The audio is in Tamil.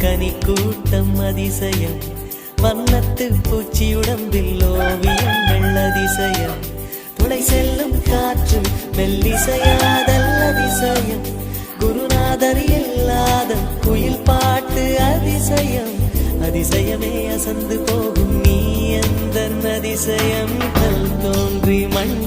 கனி கூட்டம் அதிசயம், வண்ணத்து பூச்சி உடம்பில் ஓவியங்கள் அதிசயம், துளை செல்லும் காற்று மெல்லிசையாதல் அதிசயம், குருநாதர் இல்லாத குயில் பாட்டு அதிசயம், அதிசயமே அசந்து போகும் நீ எந்த அதிசயம், கல் தோன்றி மண்